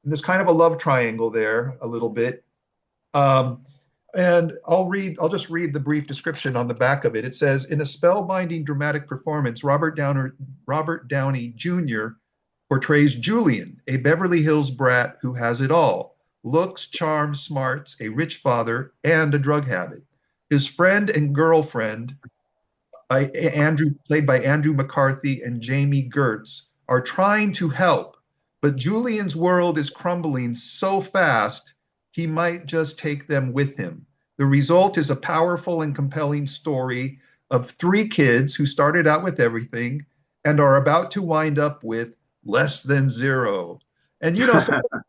And there's kind of a love triangle there a little bit. And I'll just read the brief description on the back of it. It says, in a spellbinding dramatic performance, Robert Downey Jr. portrays Julian, a Beverly Hills brat who has it all: looks, charm, smarts, a rich father, and a drug habit. His friend and girlfriend, played by Andrew McCarthy and Jamie Gertz, are trying to help, but Julian's world is crumbling so fast he might just take them with him. The result is a powerful and compelling story of 3 kids who started out with everything and are about to wind up with less than zero. And,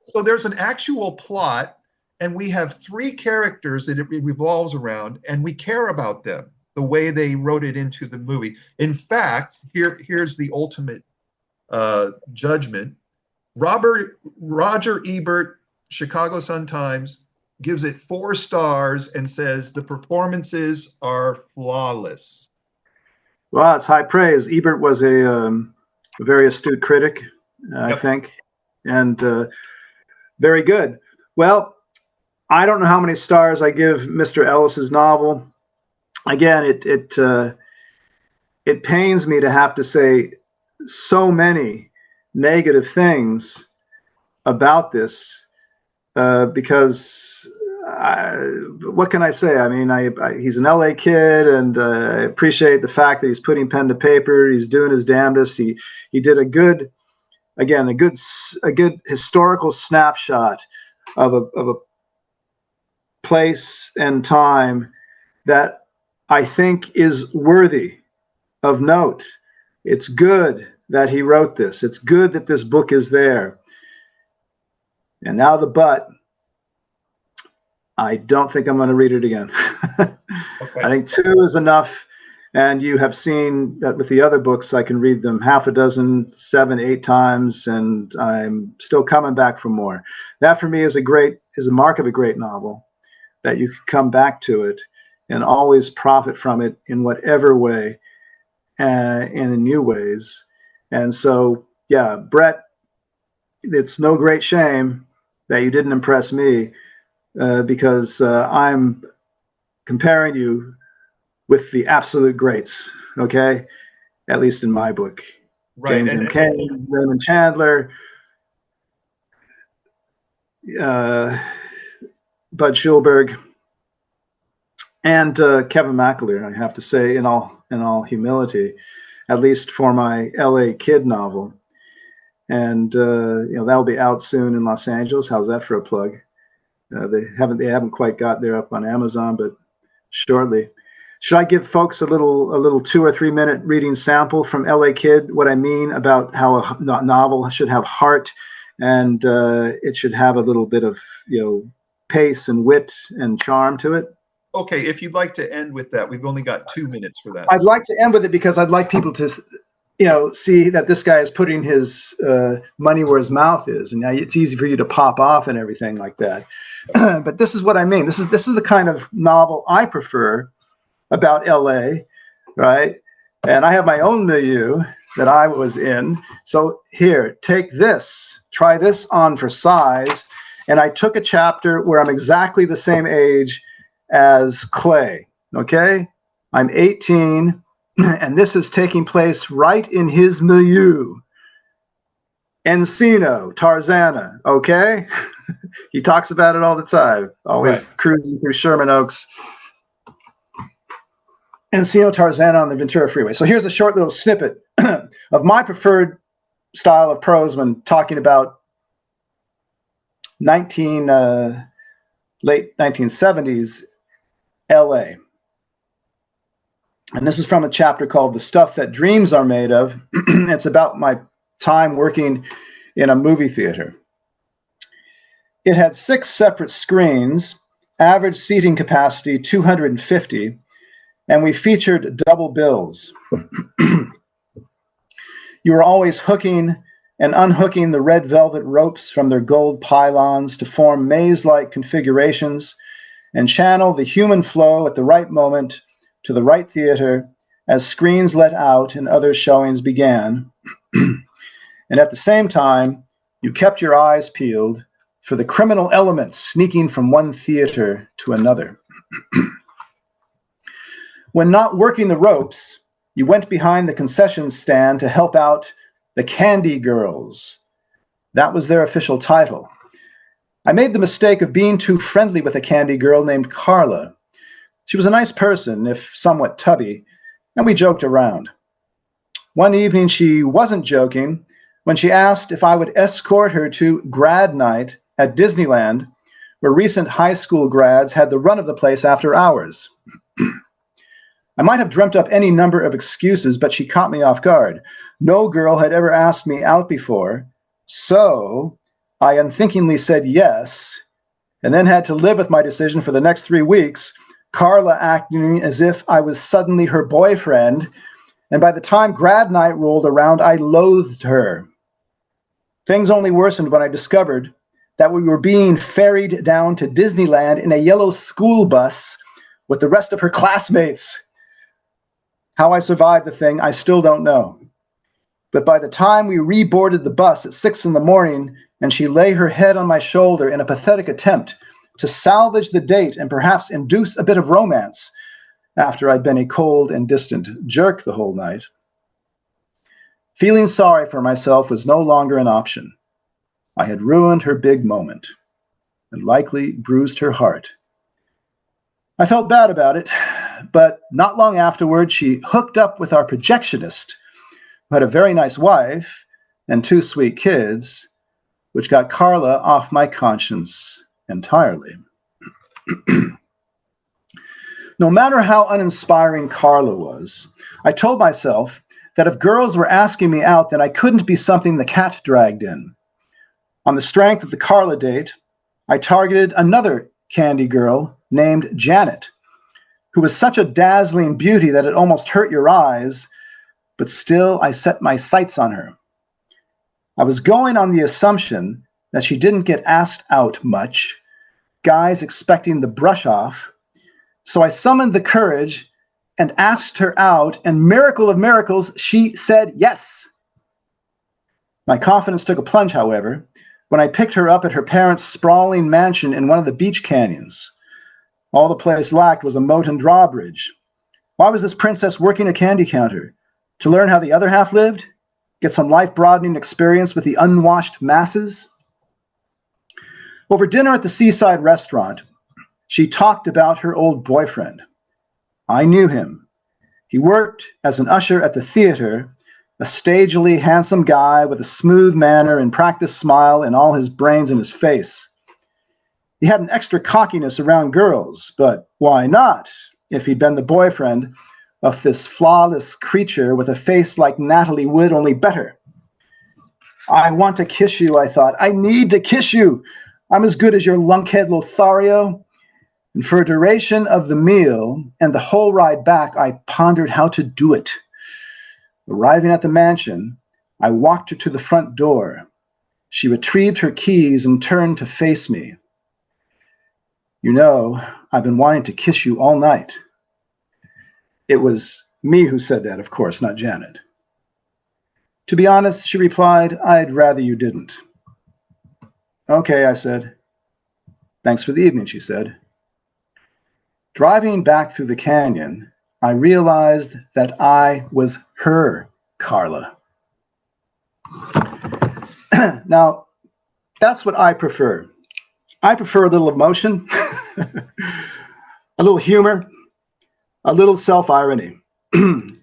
so there's an actual plot, and we have three characters that it revolves around, and we care about them the way they wrote it into the movie. In fact, here's the ultimate judgment. Roger Ebert, Chicago Sun-Times, gives it 4 stars and says the performances are flawless. Well, it's high praise. Ebert was a very astute critic, I think, and very good. Well, I don't know how many stars I give Mr. Ellis's novel. Again, it pains me to have to say so many negative things about this because what can I say? I mean, he's an LA kid, and I appreciate the fact that he's putting pen to paper. He's doing his damnedest. He did a good historical snapshot of a place and time that I think is worthy of note. It's good that he wrote this. It's good that this book is there. And now the but. I don't think I'm going to read it again. Okay. I think 2 is enough. And you have seen that with the other books, I can read them half a dozen, 7, 8 times, and I'm still coming back for more. That for me is a mark of a great novel, that you can come back to it and always profit from it in whatever way and in new ways. And so, yeah, Bret, it's no great shame that you didn't impress me because I'm comparing you with the absolute greats, okay? At least in my book. Right. James M. Cain, Raymond Chandler, Bud Schulberg, and Kevin McAleer, I have to say, in all humility, at least for my LA Kid novel. And that'll be out soon in Los Angeles. How's that for a plug? They haven't quite got there up on Amazon, but shortly. Should I give folks a little 2 or 3 minute reading sample from LA Kid? What I mean about how a novel should have heart, and it should have a little bit of pace and wit and charm to it. Okay, if you'd like to end with that, we've only got 2 minutes for that. I'd like to end with it because I'd like people to, see that this guy is putting his money where his mouth is, and now it's easy for you to pop off and everything like that. But this is what I mean. This is the kind of novel I prefer about LA, right? And I have my own milieu that I was in. So here, take this, try this on for size. And I took a chapter where I'm exactly the same age as Clay, okay? I'm 18, and this is taking place right in his milieu. Encino, Tarzana, okay? He talks about it all the time, always right. Cruising through Sherman Oaks. Encino, Tarzana on the Ventura Freeway. So here's a short little snippet of my preferred style of prose when talking about late 1970s LA. And this is from a chapter called The Stuff That Dreams Are Made Of. It's about my time working in a movie theater. It had 6 separate screens, average seating capacity 250, and we featured double bills. You were always hooking and unhooking the red velvet ropes from their gold pylons to form maze-like configurations and channel the human flow at the right moment to the right theater as screens let out and other showings began. And at the same time, you kept your eyes peeled for the criminal elements sneaking from one theater to another. When not working the ropes, you went behind the concession stand to help out the Candy Girls. That was their official title. I made the mistake of being too friendly with a candy girl named Carla. She was a nice person, if somewhat tubby, and we joked around. One evening she wasn't joking when she asked if I would escort her to grad night at Disneyland, where recent high school grads had the run of the place after hours. I might have dreamt up any number of excuses, but she caught me off guard. No girl had ever asked me out before, so I unthinkingly said yes, and then had to live with my decision for the next 3 weeks, Carla acting as if I was suddenly her boyfriend, and by the time grad night rolled around, I loathed her. Things only worsened when I discovered that we were being ferried down to Disneyland in a yellow school bus with the rest of her classmates. How I survived the thing, I still don't know. But by the time we reboarded the bus at 6 a.m, and she lay her head on my shoulder in a pathetic attempt to salvage the date and perhaps induce a bit of romance after I'd been a cold and distant jerk the whole night, feeling sorry for myself was no longer an option. I had ruined her big moment and likely bruised her heart. I felt bad about it, but not long afterward, she hooked up with our projectionist, who had a very nice wife and 2 sweet kids, which got Carla off my conscience entirely. No matter how uninspiring Carla was, I told myself that if girls were asking me out, then I couldn't be something the cat dragged in. On the strength of the Carla date, I targeted another candy girl named Janet, who was such a dazzling beauty that it almost hurt your eyes, but still I set my sights on her. I was going on the assumption that she didn't get asked out much, guys expecting the brush off, so I summoned the courage and asked her out, and miracle of miracles, she said yes. My confidence took a plunge, however, when I picked her up at her parents' sprawling mansion in one of the beach canyons. All the place lacked was a moat and drawbridge. Why was this princess working a candy counter? To learn how the other half lived? Get some life-broadening experience with the unwashed masses? Over dinner at the seaside restaurant, she talked about her old boyfriend. I knew him. He worked as an usher at the theater, a stagily handsome guy with a smooth manner and practiced smile and all his brains in his face. He had an extra cockiness around girls, but why not, if he'd been the boyfriend of this flawless creature with a face like Natalie Wood, only better? I want to kiss you, I thought. I need to kiss you. I'm as good as your lunkhead Lothario. And for a duration of the meal and the whole ride back, I pondered how to do it. Arriving at the mansion, I walked her to the front door. She retrieved her keys and turned to face me. You know, I've been wanting to kiss you all night. It was me who said that, of course, not Janet. To be honest, she replied, I'd rather you didn't. Okay, I said. Thanks for the evening, she said. Driving back through the canyon, I realized that I was her Carla. Now, that's what I prefer. I prefer a little emotion, a little humor, a little self-irony. And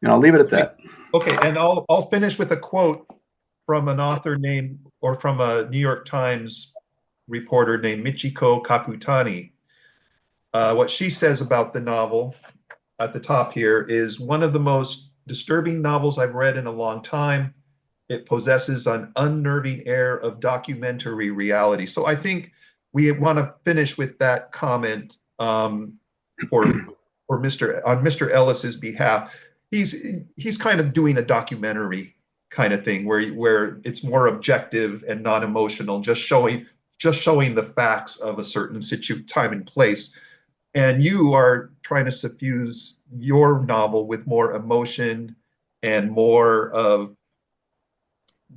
I'll leave it at that. Okay, and I'll finish with a quote from an author named, or from a New York Times reporter named Michiko Kakutani. What she says about the novel at the top here is one of the most disturbing novels I've read in a long time. It possesses an unnerving air of documentary reality. So I think we want to finish with that comment for Mr. Ellis's behalf. He's kind of doing a documentary kind of thing where it's more objective and non-emotional, just showing the facts of a certain time and place. And you are trying to suffuse your novel with more emotion and more of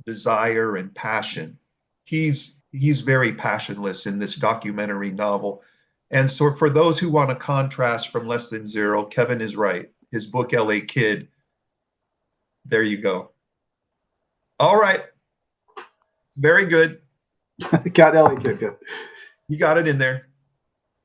desire and passion. He's very passionless in this documentary novel. And so for those who want to contrast from Less Than Zero, Kevin is right. His book, LA Kid, there you go. All right. Very good. Got LA Kid, good. You got it in there.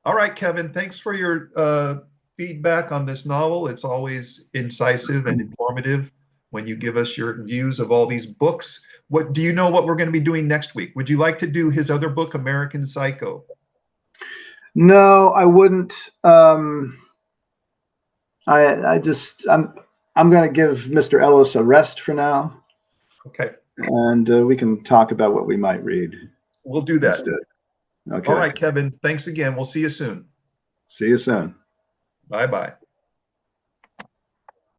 All right, Kevin, thanks for your feedback on this novel. It's always incisive and informative when you give us your views of all these books. What do you know what we're going to be doing next week? Would you like to do his other book, American Psycho? No, I wouldn't. I'm going to give Mr. Ellis a rest for now, Okay, and we can talk about what we might read we'll do that. instead. Okay. All right, Kevin, thanks again. We'll see you soon. See you soon. Bye-bye.